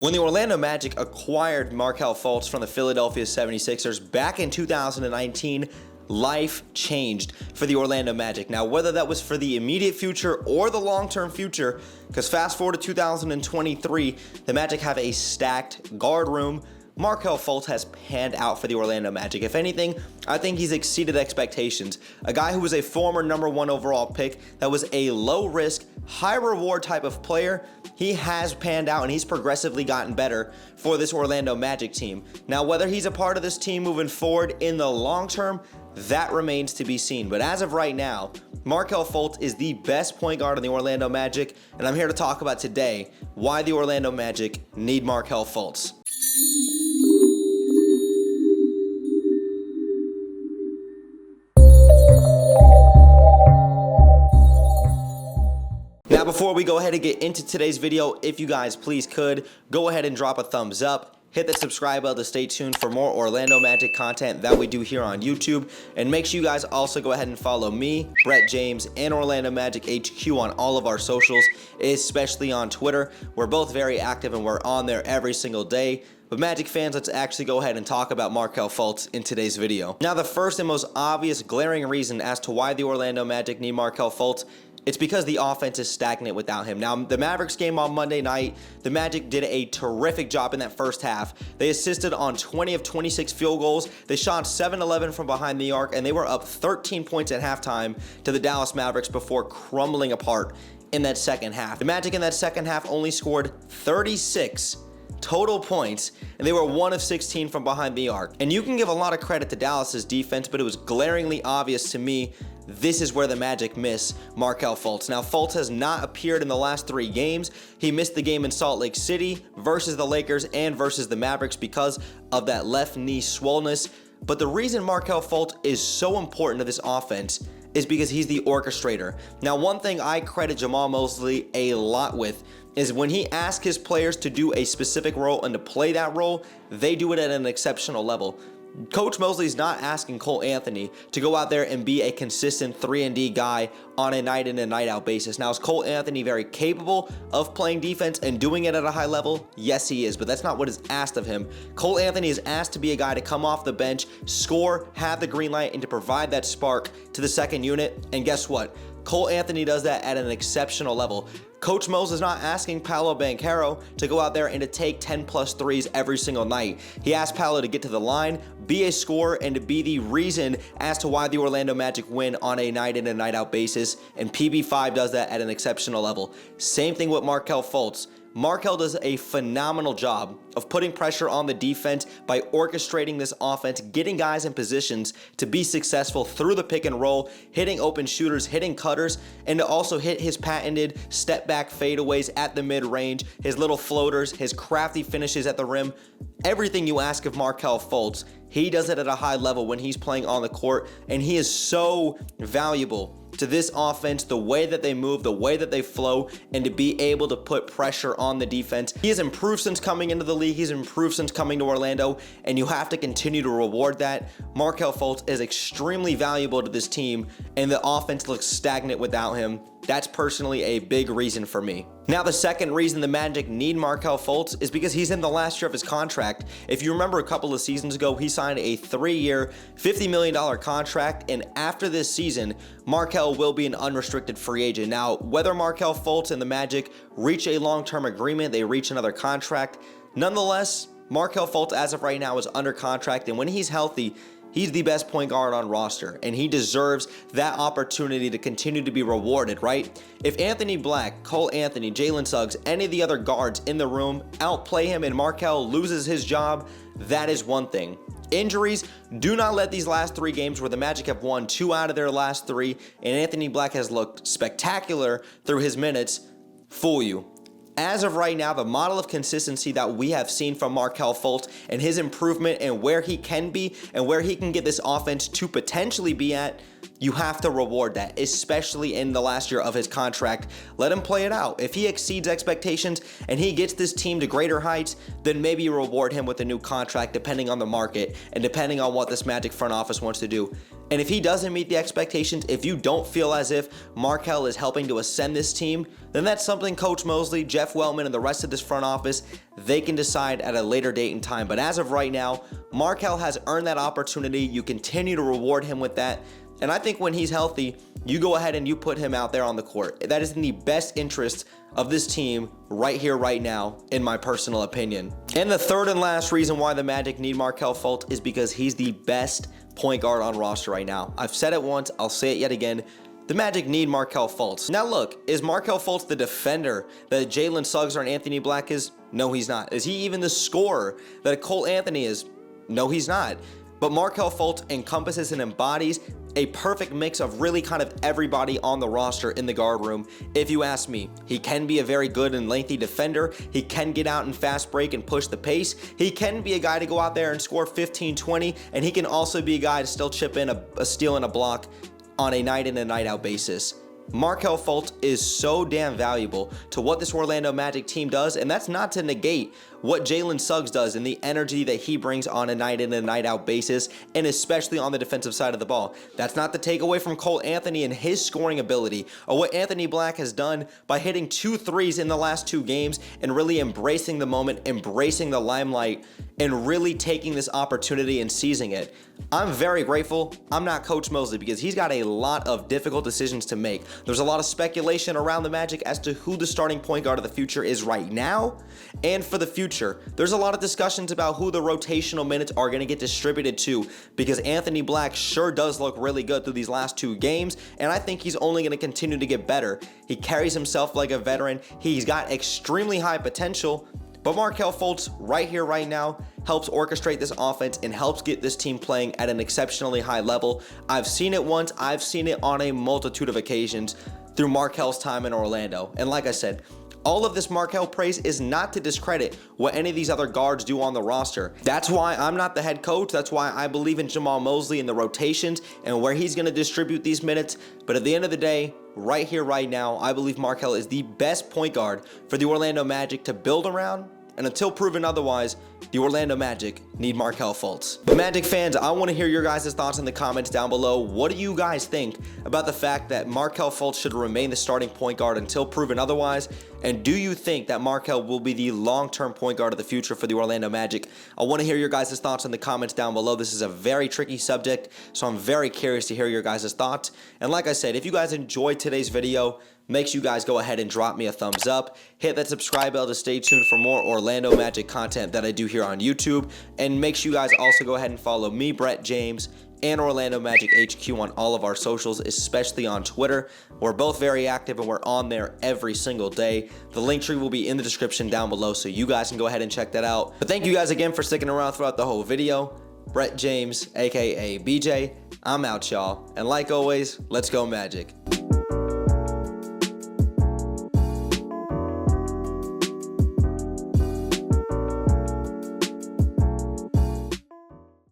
When the Orlando Magic acquired Markelle Fultz from the Philadelphia 76ers back in 2019, life changed for the Orlando Magic. Now, whether that was for the immediate future or the long-term future, because fast forward to 2023, the Magic have a stacked guard room. Markelle Fultz has panned out for the Orlando Magic. If anything, I think he's exceeded expectations. A guy who was a former #1 overall pick that was a low-risk, high-reward type of player, he has panned out and he's progressively gotten better for this Orlando Magic team. Now, whether he's a part of this team moving forward in the long term, that remains to be seen. But as of right now, Markelle Fultz is the best point guard in the Orlando Magic, and I'm here to talk about today why the Orlando Magic need Markelle Fultz. Now, before we go ahead and get into today's video, if you guys please could, go ahead and drop a thumbs up. Hit that subscribe bell to stay tuned for more Orlando Magic content that we do here on YouTube. And make sure you guys also go ahead and follow me, Brett James, and Orlando Magic HQ on all of our socials, especially on Twitter. We're both very active and we're on there every single day. But Magic fans, let's actually go ahead and talk about Markelle Fultz in today's video. Now, the first and most obvious glaring reason as to why the Orlando Magic need Markelle Fultz, it's because the offense is stagnant without him. Now, the Mavericks game on Monday night, the Magic did a terrific job in that first half. They assisted on 20 of 26 field goals. They shot 7-11 from behind the arc, and they were up 13 points at halftime to the Dallas Mavericks before crumbling apart in that second half. The Magic in that second half only scored 36 total points, and they were 1 of 16 from behind the arc. And you can give a lot of credit to Dallas's defense, but it was glaringly obvious to me this is where the Magic miss Markelle Fultz. Now, Fultz has not appeared in the last 3 games. He missed the game in Salt Lake City versus the Lakers and versus the Mavericks because of that left knee swollenness. But the reason Markelle Fultz is so important to this offense is because he's the orchestrator. Now, one thing I credit Jamal Mosley a lot with is when he asks his players to do a specific role and to play that role, they do it at an exceptional level. Coach Mosley's not asking Cole Anthony to go out there and be a consistent 3-and-D guy on a night in and night out basis. Now, is Cole Anthony very capable of playing defense and doing it at a high level? Yes, he is, but that's not what is asked of him. Cole Anthony is asked to be a guy to come off the bench, score, have the green light, and to provide that spark to the second unit. And guess what? Cole Anthony does that at an exceptional level. Coach Mose is not asking Paolo Banchero to go out there and to take 10+ threes every single night. He asked Paolo to get to the line, be a scorer, and to be the reason as to why the Orlando Magic win on a night in and night out basis, and PB5 does that at an exceptional level. Same thing with Markelle Fultz. Markelle does a phenomenal job of putting pressure on the defense by orchestrating this offense, getting guys in positions to be successful through the pick and roll, hitting open shooters, hitting cutters, and to also hit his patented step back fadeaways at the mid-range, his little floaters, his crafty finishes at the rim. Everything you ask of Markelle Fultz, he does it at a high level when he's playing on the court, and he is so valuable to this offense, the way that they move, the way that they flow, and to be able to put pressure on the defense. He has improved since coming into the league. He's improved since coming to Orlando, and you have to continue to reward that. Markelle Fultz is extremely valuable to this team, and the offense looks stagnant without him. That's personally a big reason for me. Now, the second reason the Magic need Markelle Fultz is because he's in the last year of his contract. If you remember a couple of seasons ago, he signed a 3-year, $50 million contract, and after this season, Markelle will be an unrestricted free agent. Now, whether Markelle Fultz and the Magic reach a long-term agreement, they reach another contract, nonetheless, Markelle Fultz as of right now is under contract, and when he's healthy, he's the best point guard on roster, and he deserves that opportunity to continue to be rewarded, right? If Anthony Black, Cole Anthony, Jalen Suggs, any of the other guards in the room outplay him and Markelle loses his job, that is one thing. Injuries, do not let these last 3 games where the Magic have won 2 out of their last 3, and Anthony Black has looked spectacular through his minutes, fool you. As of right now, the model of consistency that we have seen from Markelle Fultz and his improvement and where he can be and where he can get this offense to potentially be at, you have to reward that, especially in the last year of his contract. Let him play it out. If he exceeds expectations and he gets this team to greater heights, then maybe you reward him with a new contract depending on the market and depending on what this Magic front office wants to do. And if he doesn't meet the expectations, if you don't feel as if Markelle is helping to ascend this team, then that's something Coach Mosley, Jeff Weltman, and the rest of this front office, they can decide at a later date and time. But as of right now, Markelle has earned that opportunity. You continue to reward him with that. And I think when he's healthy, you go ahead and you put him out there on the court. That is in the best interest of this team right here, right now, in my personal opinion. And the third and last reason why the Magic need Markelle Fultz is because he's the best point guard on roster right now. I've said it once, I'll say it yet again. The Magic need Markelle Fultz. Now look, is Markelle Fultz the defender that Jalen Suggs or Anthony Black is? No, he's not. Is he even the scorer that Cole Anthony is? No, he's not. But Markelle Fultz encompasses and embodies a perfect mix of really kind of everybody on the roster in the guard room, if you ask me. He can be a very good and lengthy defender. He can get out and fast break and push the pace. He can be a guy to go out there and score 15, 20, and he can also be a guy to still chip in a steal and a block on a night in and night out basis. Markelle Fultz is so damn valuable to what this Orlando Magic team does, and that's not to negate what Jalen Suggs does and the energy that he brings on a night in and night out basis, and especially on the defensive side of the ball. That's not to take away from Cole Anthony and his scoring ability, or what Anthony Black has done by hitting 2 threes in the last 2 games and really embracing the moment, embracing the limelight, and really taking this opportunity and seizing it. I'm very grateful I'm not Coach Mosley because he's got a lot of difficult decisions to make. There's a lot of speculation around the Magic as to who the starting point guard of the future is right now and for the future. There's a lot of discussions about who the rotational minutes are going to get distributed to because Anthony Black sure does look really good through these last 2 games, and I think he's only going to continue to get better. He carries himself like a veteran. He's got extremely high potential. But Markelle Fultz, right here, right now, helps orchestrate this offense and helps get this team playing at an exceptionally high level. I've seen it once. I've seen it on a multitude of occasions through Markelle's time in Orlando. And like I said, all of this Markelle praise is not to discredit what any of these other guards do on the roster. That's why I'm not the head coach. That's why I believe in Jamal Mosley and the rotations and where he's going to distribute these minutes. But at the end of the day, right here, right now, I believe Markelle is the best point guard for the Orlando Magic to build around. And until proven otherwise, the Orlando Magic need Markelle Fultz. But Magic fans, I want to hear your guys' thoughts in the comments down below. What do you guys think about the fact that Markelle Fultz should remain the starting point guard until proven otherwise? And do you think that Markelle will be the long-term point guard of the future for the Orlando Magic? I want to hear your guys' thoughts in the comments down below. This is a very tricky subject, so I'm very curious to hear your guys' thoughts. And like I said, if you guys enjoyed today's video, make sure you guys go ahead and drop me a thumbs up. Hit that subscribe bell to stay tuned for more Orlando Magic content that I do here on YouTube. And make sure you guys also go ahead and follow me, Brett James, and Orlando Magic HQ on all of our socials, especially on Twitter. We're both very active and we're on there every single day. The link tree will be in the description down below, so you guys can go ahead and check that out. But thank you guys again for sticking around throughout the whole video. Brett James, aka BJ, I'm out, y'all. And like always, let's go Magic.